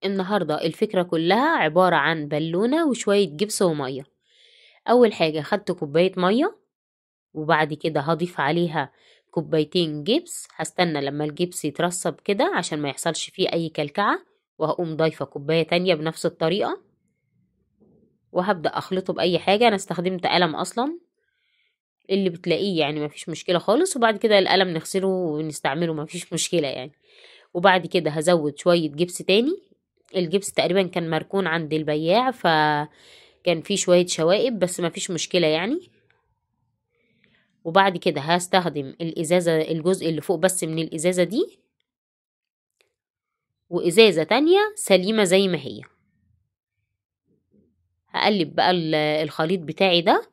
النهاردة الفكرة كلها عبارة عن بالونة وشوية جبس ومية. أول حاجة خدت كوباية مية، وبعد كده هضيف عليها كوبايتين جبس. هستنى لما الجبس يترسب كده عشان ما يحصلش فيه أي كلكعة، وهقوم ضايفة كوباية تانية بنفس الطريقة، وهبدأ أخلطه بأي حاجة. أنا استخدمت قلم أصلا اللي بتلاقيه يعني مفيش مشكلة خالص، وبعد كده القلم نغسله ونستعمله مفيش مشكلة يعني. وبعد كده هزود شوية جبس تاني. الجبس تقريبا كان مركون عند البياع، فكان فيه شوية شوائب بس مفيش مشكلة يعني. وبعد كده هستخدم الإزازة، الجزء اللي فوق بس من الإزازة دي، وإزازة تانية سليمة زي ما هي. هقلب بقى الخليط بتاعي ده.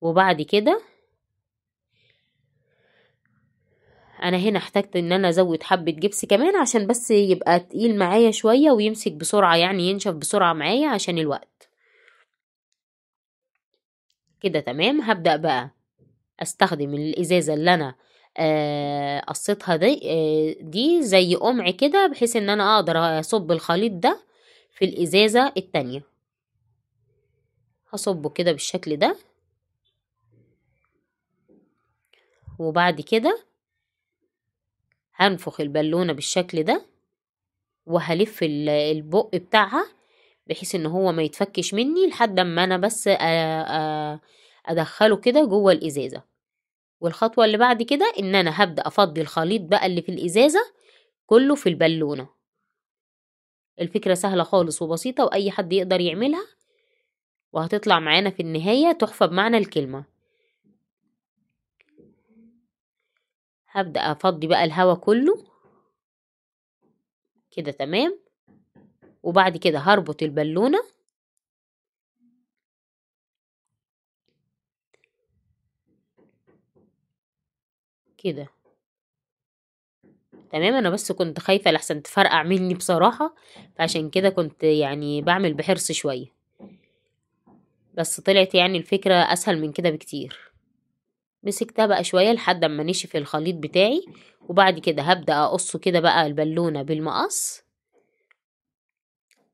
وبعد كده انا هنا احتجت ان انا ازود حبة جبس كمان عشان بس يبقى تقيل معايا شوية ويمسك بسرعة، يعني ينشف بسرعة معايا عشان الوقت. كده تمام. هبدأ بقى استخدم الازازة اللي انا قصيتها دي زي قمع كده، بحيث ان انا اقدر اصب الخليط ده في الازازة التانية. هصبه كده بالشكل ده. وبعد كده هنفخ البالونة بالشكل ده، وهلف البق بتاعها بحيث ان هو ما يتفكش مني لحد ما انا بس ادخله كده جوه الازازة. والخطوة اللي بعد كده ان انا هبدأ افضي الخليط بقى اللي في الازازة كله في البالونة. الفكرة سهلة خالص وبسيطة، واي حد يقدر يعملها، وهتطلع معانا في النهاية تحفة بمعنى الكلمة. هبدأ افضي بقى الهواء كله كده تمام. وبعد كده هربط البالونة كده تمام. انا بس كنت خايفة لحسن تفرقع مني بصراحة، فعشان كده كنت يعني بعمل بحرص شوية، بس طلعت يعني الفكرة اسهل من كده بكتير. مسكتها بقى شوية لحد ما نشف الخليط بتاعي، وبعد كده هبدأ اقصه كده بقى البالونة بالمقص.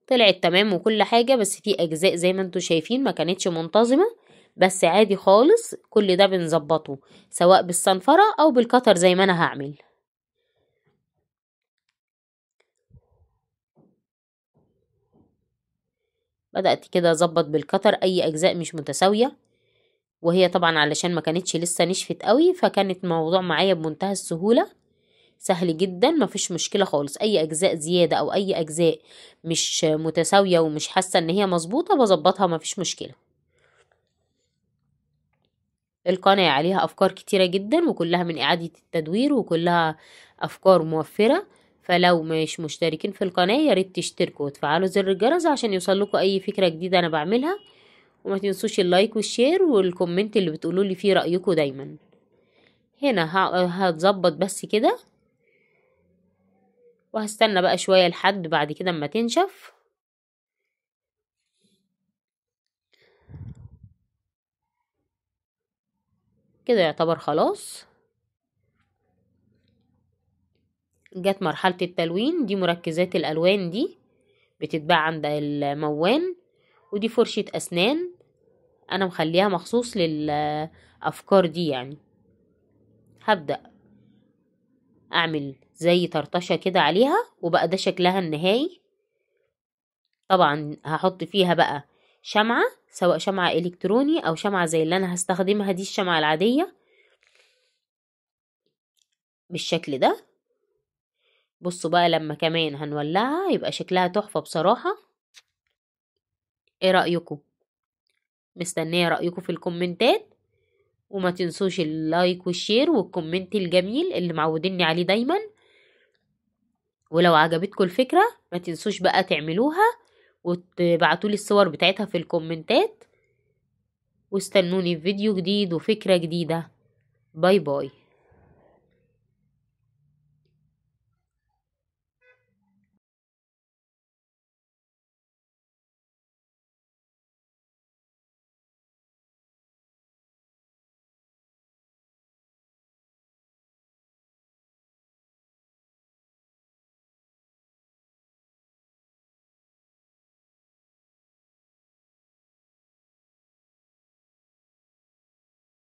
طلعت تمام وكل حاجة، بس في اجزاء زي ما انتوا شايفين ما كانتش منتظمة، بس عادي خالص. كل ده بنظبطه سواء بالصنفرة او بالقطر زي ما انا هعمل. بدأت كده اظبط بالقطر اي اجزاء مش متساوية، وهي طبعا علشان ما كانتش لسه نشفت قوي، فكانت الموضوع معايا بمنتهى السهولة، سهل جدا مفيش مشكلة خالص. اي اجزاء زيادة او اي اجزاء مش متساوية ومش حاسة ان هي مظبوطة بظبطها مفيش مشكلة. القناة عليها افكار كتيرة جدا، وكلها من اعادة التدوير، وكلها افكار موفرة. فلو مش مشتركين في القناة ياريت تشتركوا وتفعلوا زر الجرس عشان يوصلكوا اي فكرة جديدة انا بعملها. وما تنسوش اللايك والشير والكومنت اللي بتقولوا لي فيه رأيكم دايما. هنا هتظبط بس كده، وهستنى بقى شوية لحد بعد كده اما تنشف. كده يعتبر خلاص جت مرحلة التلوين. دي مركزات الألوان دي بتتباع عند الموان، ودي فرشة أسنان أنا مخليها مخصوص للأفكار دي يعني. هبدأ أعمل زي طرطشة كده عليها، وبقى ده شكلها النهائي. طبعا هحط فيها بقى شمعة، سواء شمعة إلكتروني أو شمعة زي اللي أنا هستخدمها دي، الشمعة العادية بالشكل ده. بصوا بقى لما كمان هنولعها يبقى شكلها تحفة بصراحة. ايه رأيكم؟ مستنية رأيكم في الكومنتات، وما تنسوش اللايك والشير والكومنت الجميل اللي معوديني عليه دايما. ولو عجبتكم الفكرة ما تنسوش بقى تعملوها وتبعتولي الصور بتاعتها في الكومنتات. واستنوني في فيديو جديد وفكرة جديدة. باي باي.